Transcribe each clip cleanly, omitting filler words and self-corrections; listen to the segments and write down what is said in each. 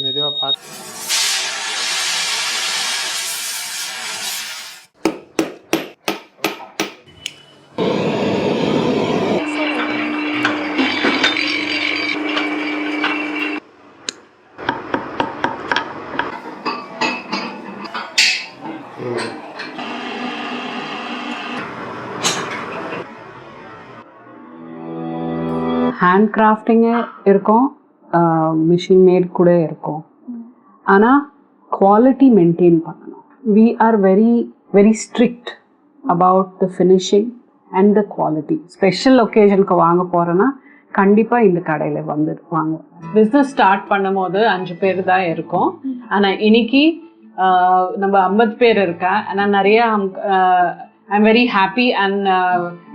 மெதுவாக பார்த்து. ஹேண்ட் கிராஃப்டிங்கு இருக்கும், மிஷின் மேட் கூட இருக்கும். ஆனால் குவாலிட்டி மெயின்டைன் பண்ணணும். We are very very strict about the finishing and the quality. Special ஒகேஷனுக்கு வாங்க போகிறோன்னா கண்டிப்பாக இந்த கடையில் வந்து வாங்க. பிஸ்னஸ் ஸ்டார்ட் பண்ணும் போது 5 பேர் தான் இருக்கும். ஆனால் இன்னைக்கு நம்ம 50 பேர் இருக்கா. ஆனால் நிறைய I am very happy and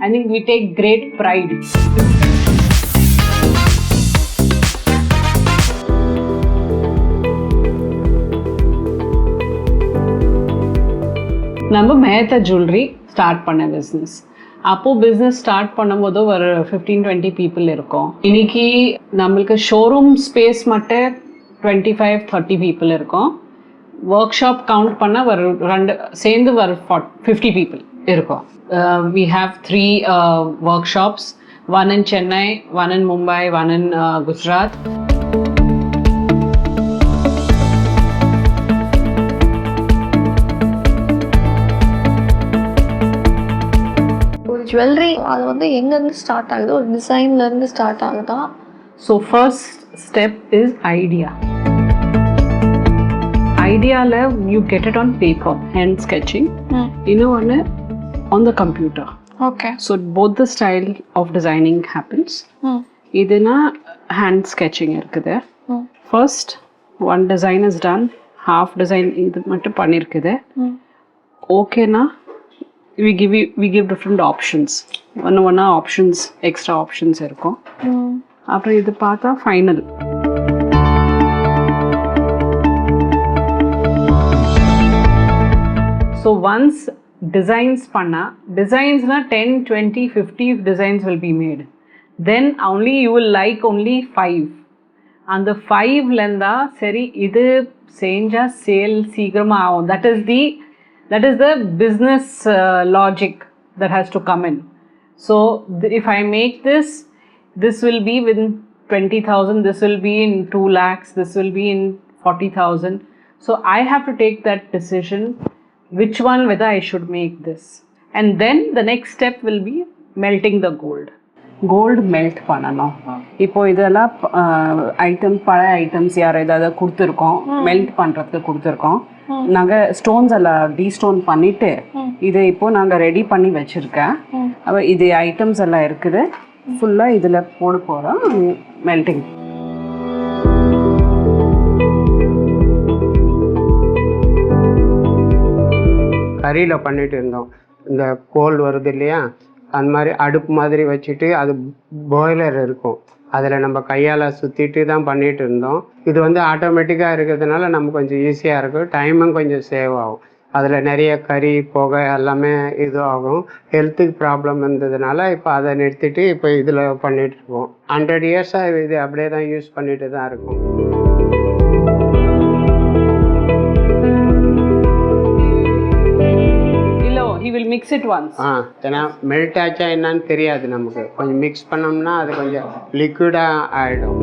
I think we take great pride. நம்ம மேத்தா ஜுவல்லரி ஸ்டார்ட் பண்ண பிஸ்னஸ். அப்போது பிஸ்னஸ் ஸ்டார்ட் பண்ணும்போது ஒரு 15-20 பீப்புள் இருக்கும். இன்னைக்கு நம்மளுக்கு ஷோரூம் ஸ்பேஸ் மட்டும் 25-30 பீப்புள் இருக்கும். ஒர்க் ஷாப் கவுண்ட் பண்ணால் ஒரு 2 சேர்ந்து ஒரு 50 பீப்புள் இருக்கும். We have 3 workshops, one in Chennai, one in Mumbai, one in Gujarat. Jewellery அது வந்து எங்கேருந்து ஸ்டார்ட் ஆகுது? ஒரு டிசைன்லேருந்து ஸ்டார்ட் ஆகுதா? So first step is idea. ஐடியாவில் you get it on paper, hand sketching. இன்னொன்று on the computer. Okay. So both the style of designing happens. இதுனா ஹேண்ட் ஸ்கெச்சிங் இருக்குது. First one design is done, half design இது மட்டும் பண்ணியிருக்குது. ஓகேனா we give different options. ஒன்று options, extra options இருக்கும். அப்புறம் இது பார்த்தா ஃபைனல். ஸோ ஒன்ஸ் டிசைன்ஸ் பண்ணால், டிசைன்ஸ்னால் 10, 20, 50 designs will be made. Then only you will like only 5. அந்த 5லேருந்தா சரி இது செஞ்சால் சேல் சீக்கிரமாக ஆகும். That is the business logic that has to come in. So if I make this will be within 20,000, this will be in 2 lakhs, this will be in 40,000. So I have to take that decision, which one, whether I should make this. And then the next step will be melting the gold. Gold melt பண்ணணும். இப்போது இதெல்லாம் பழைய items யாரோ ஏதாவது கொடுத்துருக்கோம், melt பண்ணுறதுக்கு கொடுத்துருக்கோம். நாங்கள் ஸ்டோன்ஸ் எல்லாம் டீஸ்டோன் பண்ணிவிட்டு இதை இப்போது நாங்கள் ரெடி பண்ணி வச்சுருக்கேன். அப்போ இது ஐட்டம்ஸ் எல்லாம் இருக்குது, ஃபுல்லாக இதில் போட போகிறோம் மெல்டிங். கறியில் பண்ணிட்டு இருந்தோம். இந்த கோல் வருது இல்லையா, அந்த மாதிரி அடுப்பு மாதிரி வச்சுட்டு அது பாய்லர் இருக்கும், அதில் நம்ம கையால் சுற்றிட்டு தான் பண்ணிகிட்டு இருந்தோம். இது வந்து ஆட்டோமேட்டிக்காக இருக்கிறதுனால நமக்கு கொஞ்சம் ஈஸியாக இருக்கும், டைமும் கொஞ்சம் சேவ் ஆகும். அதில் நிறைய கறி புகை எல்லாமே இது ஆகும். ஹெல்த்துக்கு ப்ராப்ளம் இருந்ததுனால இப்போ அதை நிறுத்திட்டு இப்போ இதில் பண்ணிகிட்டு இருக்கோம். 100 இயர்ஸாக இது அப்படியே தான் யூஸ் பண்ணிட்டு தான் இருக்கும். He will mix it once. ஏன்னா மெல்ட் ஆச்சா என்னன்னு தெரியாது நமக்கு. கொஞ்சம் மிக்ஸ் பண்ணோம்னா அது கொஞ்சம் லிக்விடாக ஆகிடும்.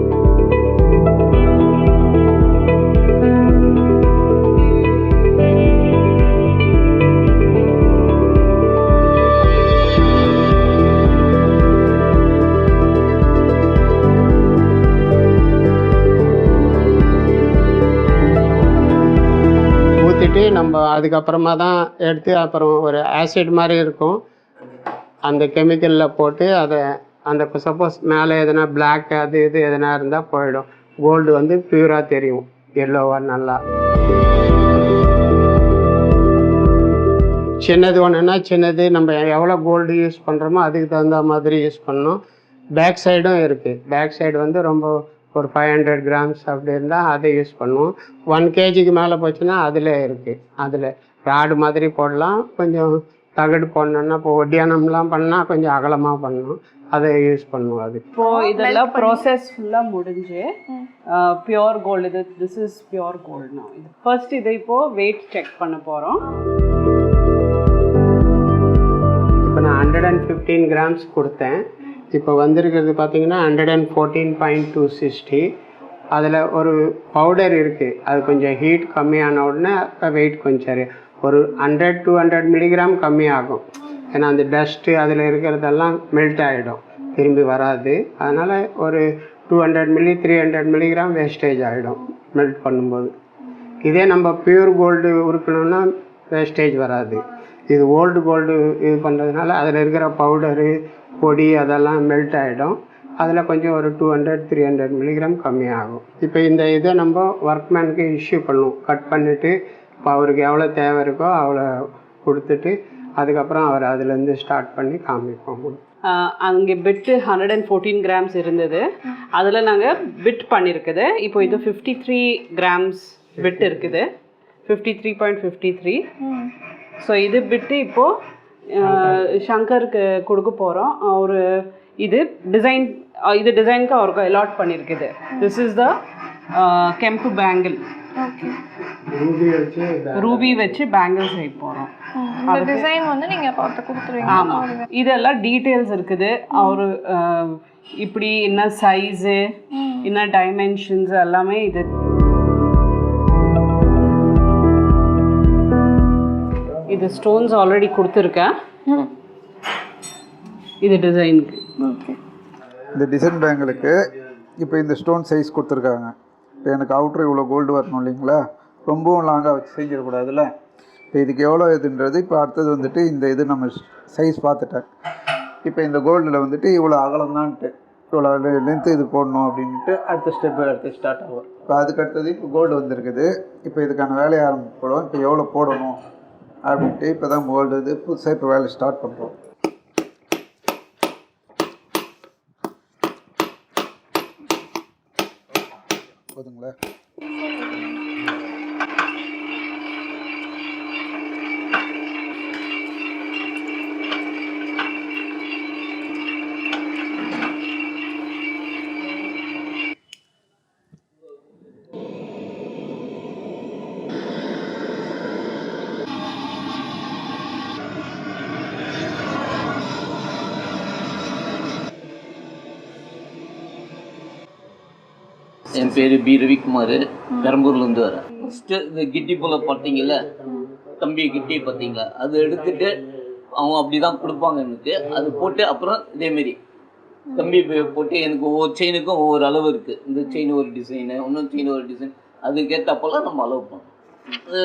நம்ம அதுக்கப்புறமா தான் எடுத்து அப்புறம் ஒரு ஆசிட் மாதிரி இருக்கும், அந்த கெமிக்கலில் போட்டு அதை அந்த சப்போஸ் மேலே எதனா பிளாக் அது இது எதனா இருந்தால் போயிடும். கோல்டு வந்து பியூராக தெரியும், எல்லோவாக நல்லா. சின்னது ஒன்றுன்னா சின்னது, நம்ம எவ்வளோ கோல்டு யூஸ் பண்ணுறோமோ அதுக்கு தகுந்த மாதிரி யூஸ் பண்ணணும். பேக் சைடும் இருக்குது. பேக் சைடு வந்து ரொம்ப ஒரு 500 கிராம்ஸ் அப்படி இருந்தால் அதை யூஸ் பண்ணுவோம். 1 kgக்கு மேலே போச்சுன்னா அதில் இருக்குது. அதில் ராடு மாதிரி போடலாம், கொஞ்சம் தகடு போடணுன்னா இப்போ ஒட்டியானம்லாம் பண்ணால் கொஞ்சம் அகலமாக பண்ணணும். அதை யூஸ் பண்ணுவோம். அது இப்போ இதெல்லாம் ப்ராசஸ் ஃபுல்லாக முடிஞ்சு pure gold this is pure கோல்டுனா இது ஃபர்ஸ்ட் இதை இப்போது வெயிட் செக் பண்ண போகிறோம். இப்போ நான் 115 கிராம்ஸ் கொடுத்தேன். இப்போ வந்திருக்கிறது பார்த்தீங்கன்னா 114.260. அதில் ஒரு பவுடர் இருக்குது, அது கொஞ்சம் ஹீட் கம்மியான உடனே வெயிட் கொஞ்சம் ஒரு 100-200 மில்லிகிராம் கம்மியாகும். ஏன்னா அந்த டஸ்ட்டு அதில் இருக்கிறதெல்லாம் மெல்ட் ஆகிடும், திரும்பி வராது. அதனால் ஒரு 200-300 மில்லிகிராம் வேஸ்டேஜ் ஆகிடும் மெல்ட் பண்ணும்போது. இதே நம்ம பியூர் கோல்டு உருக்கணும்னா வேஸ்டேஜ் வராது. இது ஓல்டு கோல்டு இது பண்ணுறதுனால அதில் இருக்கிற பவுடரு பொடி அதெல்லாம் மெல்ட் ஆகிடும். அதில் கொஞ்சம் ஒரு 200-300 மில்லிகிராம் கம்மியாகும். இப்போ இந்த இதை நம்ம ஒர்க்மேனுக்கு இஷ்யூ பண்ணுவோம். கட் பண்ணிவிட்டு இப்போ அவருக்கு எவ்வளோ தேவை இருக்கோ அவ்வளோ கொடுத்துட்டு அதுக்கப்புறம் அவர் அதுலேருந்து ஸ்டார்ட் பண்ணி காமிப்போம். அங்கே பிட்டு 114 கிராம்ஸ் இருந்தது, அதில் நாங்கள் பிட் பண்ணியிருக்குது. இப்போ இது 53 கிராம்ஸ் பிட் இருக்குது, 53.53. ஸோ இது பிட்டு இப்போது ஷங்கருக்கு கொடுக்க போகிறோம். ஒரு இது டிசைனுக்கு அவருக்கு அலாட் பண்ணியிருக்குது. This is the kemp bangle, ruby வச்சு பேங்கிள் செய்ய போகிறோம். இந்த டிசைன் வந்து நீங்கள் பார்த்து கொடுத்துருவீங்க. ஆமாம், இதெல்லாம் டீட்டெயில்ஸ் இருக்குது. அவர் இப்படி என்ன சைஸு என்ன டைமென்ஷன்ஸ் எல்லாமே இது. இது ஸ்டோன்ஸ் ஆல்ரெடி கொடுத்துருக்கேன். இது டிசைனுக்கு. இந்த டிசைன் பேங்கிளுக்கு இப்போ இந்த ஸ்டோன் சைஸ் கொடுத்துருக்காங்க. இப்போ எனக்கு அவுட்ரு இவ்வளோ கோல்டு வரணும் இல்லைங்களா, ரொம்பவும் லாங்காக வச்சு செஞ்சிடக்கூடாதுல்ல. இப்போ இதுக்கு எவ்வளோ இதுன்றது இப்போ அடுத்தது வந்துட்டு இந்த இது நம்ம சைஸ் பார்த்துட்டேன். இப்போ இந்த கோல்டில் வந்துட்டு இவ்வளோ அகலம்தான்ட்டு இவ்வளோ லென்த்து இது போடணும் அப்படின்ட்டு அடுத்த ஸ்டெப்பு ஸ்டார்ட் ஆகும். இப்போ அதுக்கு அடுத்தது இப்போ கோல்டு வந்துருக்குது. இப்போ இதுக்கான வேலையை ஆரம்பிப்போம். இப்போ எவ்வளோ போடணும் அப்படின்ட்டு இப்போ தான் கோல்டு இது புதுசாக இப்போ வேலை ஸ்டார்ட் பண்ணுறோம். போதுங்களா? என் பேர் பி ரவிக்குமார், பெரம்பூர்லேருந்து வரேன். ஃபஸ்ட்டு இந்த கிட்டி போல் பார்த்தீங்கல்ல, கம்பி கிட்டி பார்த்தீங்களா, அது எடுத்துகிட்டு அவங்க அப்படி தான் கொடுப்பாங்க எனக்கு. அது போட்டு அப்புறம் இதேமாரி கம்பி போட்டு எனக்கு ஒவ்வொரு செயினுக்கும் ஒவ்வொரு அளவு இருக்குது. இந்த செயின் ஒரு டிசைனு, இன்னொரு செயின் ஒரு டிசைன், அதுக்கேற்றப்போல் நம்ம அளவு பண்ணணும்.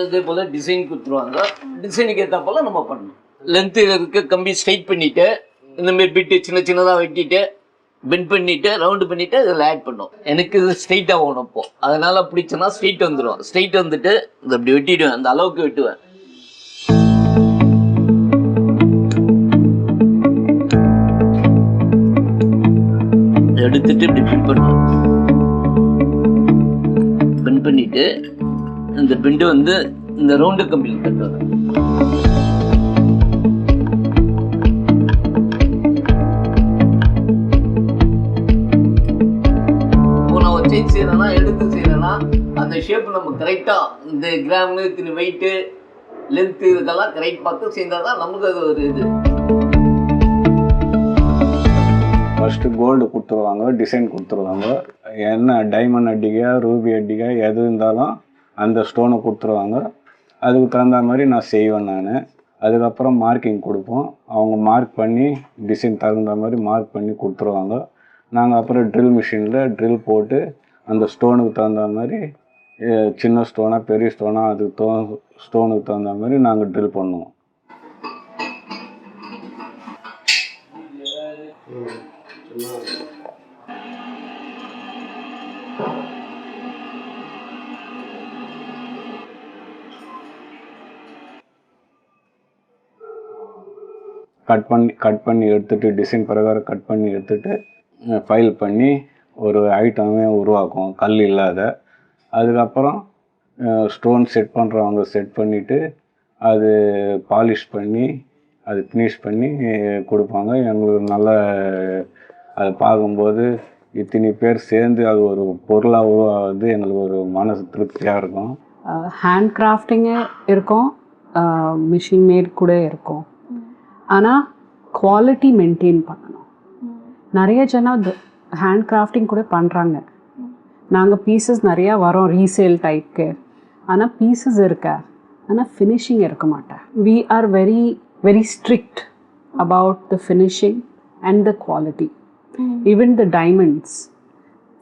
இதே போல் டிசைன் கொடுத்துருவாங்க, டிசைனுக்கு ஏற்றப்போல் நம்ம பண்ணணும். லென்த்து இருக்க கம்பி ஸ்ட்ரைட் பண்ணிவிட்டு இந்தமாரி பிட்டு சின்ன சின்னதாக வெட்டிட்டு பெண்ட் பண்ணிவிட்டு ரவுண்டு பண்ணிவிட்டு அதில் ஆட் பண்ணோம். எனக்கு இது ஸ்ட்ரைட்டாக ஓணும். அப்போ அதனால் பிடிச்சனா ஸ்ட்ரைட் வந்துடும். ஸ்ட்ரைட் வந்துட்டு இதை அப்படி வெட்டிடுவேன், அந்த அளவுக்கு வெட்டுவேன். எடுத்துட்டு இப்படி பெண்ட் பண்ணுவேன். பெண்ட் பண்ணிவிட்டு இந்த பெண்டு வந்து இந்த ரவுண்டு கம்பியில் தட்டுவேன். செயின் செய்யறேன்னா எடுத்து செய்யறேன்னா அந்த ஷேப் நம்ம கரெக்டாக இந்த கிராமு இத்தனை வெயிட்டு லென்த்து இதுக்கெல்லாம் கரெக்ட் பார்த்து செய்தால் தான் நமக்கு அது ஒரு இது. ஃபஸ்ட்டு கோல்டு கொடுத்துருவாங்க, டிசைன் கொடுத்துருவாங்க. என்ன டைமண்ட் அடிக்கா ரூபி அடிக்கா எது இருந்தாலும் அந்த ஸ்டோனை கொடுத்துருவாங்க. அதுக்கு தகுந்த மாதிரி நான் செய்வேன் நான். அதுக்கப்புறம் மார்க்கிங் கொடுப்போம். அவங்க மார்க் பண்ணி டிசைன் தகுந்த மாதிரி மார்க் பண்ணி கொடுத்துருவாங்க. நாங்கள் அப்புறம் ட்ரில் மிஷினில் ட்ரில் போட்டு அந்த ஸ்டோனுக்கு தகுந்த மாதிரி சின்ன ஸ்டோனாக பெரிய ஸ்டோனாக அதுக்கு ஸ்டோனுக்கு தகுந்த மாதிரி நாங்கள் ட்ரில் பண்ணுவோம். கட் பண்ணி எடுத்துகிட்டு டிசைன் பிரகாரம் கட் பண்ணி எடுத்துகிட்டு ஃபைல் பண்ணி ஒரு ஐட்டமே உருவாக்கும், கல் இல்லாத. அதுக்கப்புறம் ஸ்டோன் செட் பண்ணுறவங்க செட் பண்ணிவிட்டு அது பாலிஷ் பண்ணி அது ஃபினிஷ் பண்ணி கொடுப்பாங்க. எங்களுக்கு நல்ல அதை பார்க்கும்போது இத்தனை பேர் சேர்ந்து அது ஒரு பொருளாக உருவாகுது, எங்களுக்கு ஒரு மனசு திருப்தியாக இருக்கும். ஹேண்ட் கிராஃப்டிங்கு இருக்கும், மிஷின் மேட் கூட இருக்கும். ஆனால் குவாலிட்டி மெயின்டைன் பண்ணணும். நிறைய ஜனம் ஹேண்ட் கிராஃப்டிங் கூட பண்ணுறாங்க. நாங்கள் பீசஸ் நிறையா வரோம் ரீசேல் டைப்க்கு, ஆனால் பீசஸ் இருக்கா, ஆனால் ஃபினிஷிங் இருக்க மாட்டேன். We are very very strict about the finishing and the quality. Even the diamonds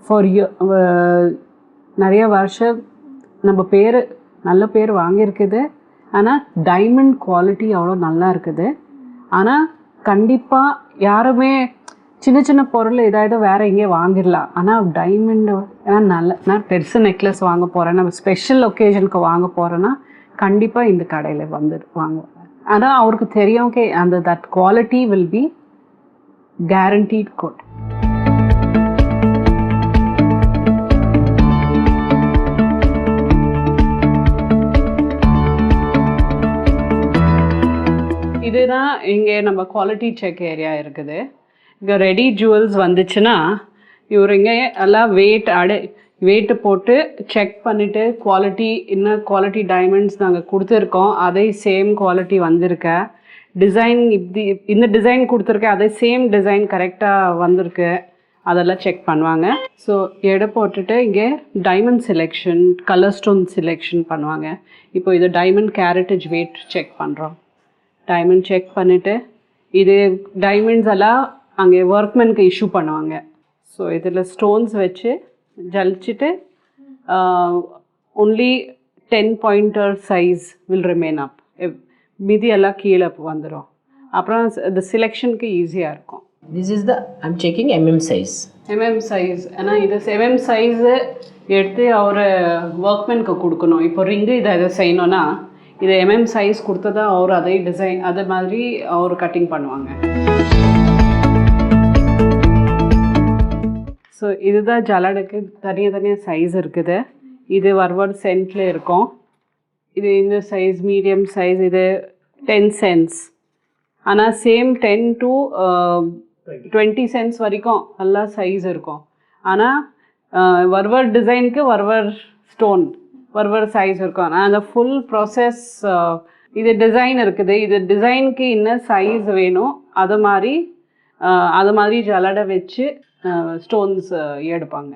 for நிறைய வருஷம் நம்ம பேர் நல்ல பேர் வாங்கியிருக்குது, ஆனால் டைமண்ட் குவாலிட்டி அவ்வளோ நல்லா இருக்குது. ஆனால் கண்டிப்பாக யாருமே சின்ன சின்ன பொருள் ஏதாவது வேறு எங்கேயே வாங்கிடலாம், ஆனால் டைமண்டு ஏன்னா நான் பெருசு நெக்லஸ் வாங்க போகிறேன், நம்ம ஸ்பெஷல் ஒகேஷனுக்கு வாங்க போகிறேன்னா கண்டிப்பாக இந்த கடையில் வாங்குவேன். ஆனால் அவருக்கு தெரியும் அந்த that quality will be guaranteed good. இதுதான் இங்கே நம்ம குவாலிட்டி செக் ஏரியா இருக்குது. இங்கே ரெடி ஜுவல்ஸ் வந்துச்சுன்னா இவர் இங்கே எல்லாம் வெயிட்டு போட்டு செக் பண்ணிவிட்டு குவாலிட்டி என்ன குவாலிட்டி டைமண்ட்ஸ் நாங்கள் கொடுத்துருக்கோம், அதே சேம் குவாலிட்டி வந்திருக்க, டிசைன் இந்த டிசைன் கொடுத்துருக்கேன் அதே சேம் டிசைன் கரெக்டாக வந்திருக்கு, அதெல்லாம் செக் பண்ணுவாங்க. ஸோ எடை போட்டுட்டு இங்கே diamond selection, colour stone selection பண்ணுவாங்க. இப்போ இது டைமண்ட் கேரட்டேஜ் வெயிட் செக் பண்ணுறோம். டைமண்ட் செக் பண்ணிவிட்டு இது டைமண்ட்ஸ் எல்லாம் அங்கே ஒர்க்மேனுக்கு இஷ்யூ பண்ணுவாங்க. ஸோ இதில் ஸ்டோன்ஸ் வச்சு ஜலிச்சுட்டு only 10 pointer size will remain up, மீதி எல்லாம் கீழே வந்துடும். அப்புறம் இந்த செலெக்ஷனுக்கு ஈஸியாக இருக்கும். This is the I'm checking size. Size ஏன்னா இது சைஸு எடுத்து அவர் ஒர்க்மேனுக்கு கொடுக்கணும். இப்போ ரிங்கு இதை செய்யணும்னா இது சைஸ் கொடுத்ததா அவர் அதே டிசைன் அது மாதிரி அவர் கட்டிங் பண்ணுவாங்க. ஸோ இதுதான் ஜலடுக்கு தனியாக சைஸ் இருக்குது. இது வர்வர்ட் சென்ட்டில் இருக்கும். இது இந்த சைஸ் மீடியம் சைஸ், இது 10 cents. ஆனால் சேம் 10 to 20 cents வரைக்கும் நல்லா சைஸ் இருக்கும். ஆனால் வர்வர் டிசைனுக்கு வர்வர் ஸ்டோன் வர்வர் சைஸ் இருக்கும். ஆனால் அந்த ஃபுல் ப்ராசஸ் இது டிசைன் இருக்குது, இது டிசைனுக்கு என்ன சைஸ் வேணும் அது மாதிரி ஜலடை வச்சு ஸ்டோன்ஸ் எடுப்பாங்க.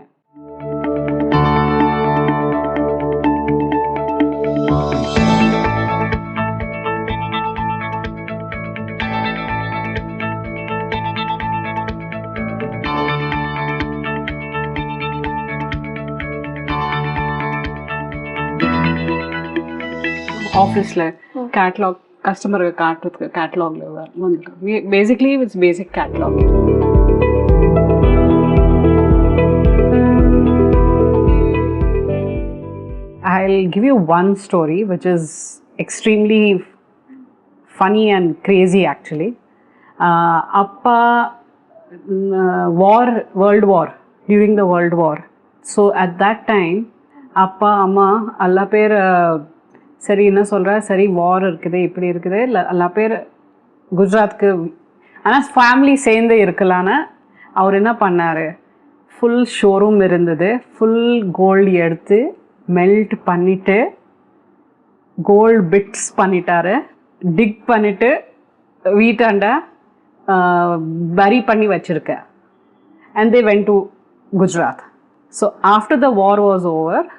ஆஃபீஸில் கேட்லாக் கஸ்டமருக்கு காட்டுறதுக்கு கேட்லாகில் வந்துருக்கு. Basically it's basic catalogue. I'll give you one story which is extremely funny and crazy actually. Appa World War, during the World War. So at that time, Appa Amma alla per சரி என்ன சொல்கிற, சரி வார் இருக்குது இப்படி இருக்குது எல்லா பேர் குஜராத்துக்கு, ஆனால் ஃபேமிலி சேர்ந்து இருக்கலான்னு அவர் என்ன பண்ணார், ஃபுல் ஷோரூம் இருந்தது, ஃபுல் கோல்டு எடுத்து மெல்ட் பண்ணிவிட்டு கோல்டு பிட்ஸ் பண்ணிட்டாரு, டிக் பண்ணிவிட்டு வீட்டாண்ட பரி பண்ணி வச்சுருக்க. And they went to Gujarat. So after the war was over,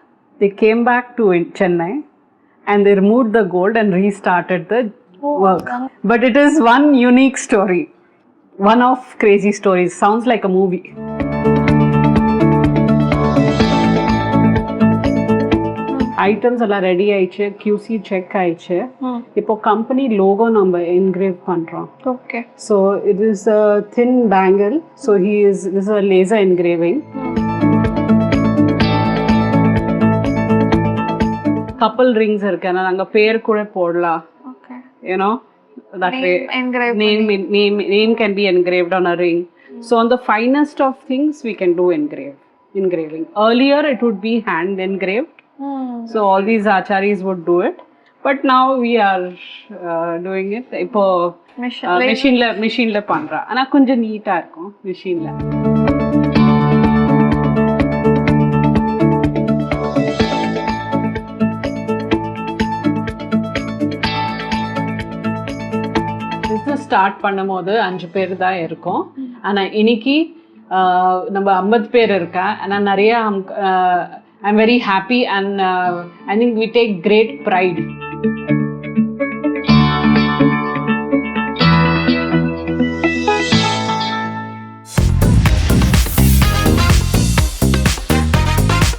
they came back to Chennai and they removed the gold and restarted the work. But it is one unique story, one of crazy stories. Sounds like a movie. Items alla ready aiche, QC check aiche. Ipo company logo நம்ம engrave பண்றோம். Okay. So it is a thin bangle, so this is a laser engraving. Couple rings இருக்கு, நாங்க பேர் கூட போடலாம். Okay. You know, that way name can be engraved on a ring. So on the finest of things we can do engraving. Earlier it would be hand engraved. So all these acharis would do it, but now we are doing it இப்போ மிஷினில் பண்ணுறா. ஆனால் கொஞ்சம் நீட்டாக இருக்கும் மிஷினில். Business start பண்ணும்போது 5 பேர் தான் இருக்கும். ஆனால் இன்னைக்கு நம்ம 50 பேர் இருக்கா. ஆனால் நிறைய I am very happy and I think we take great fried.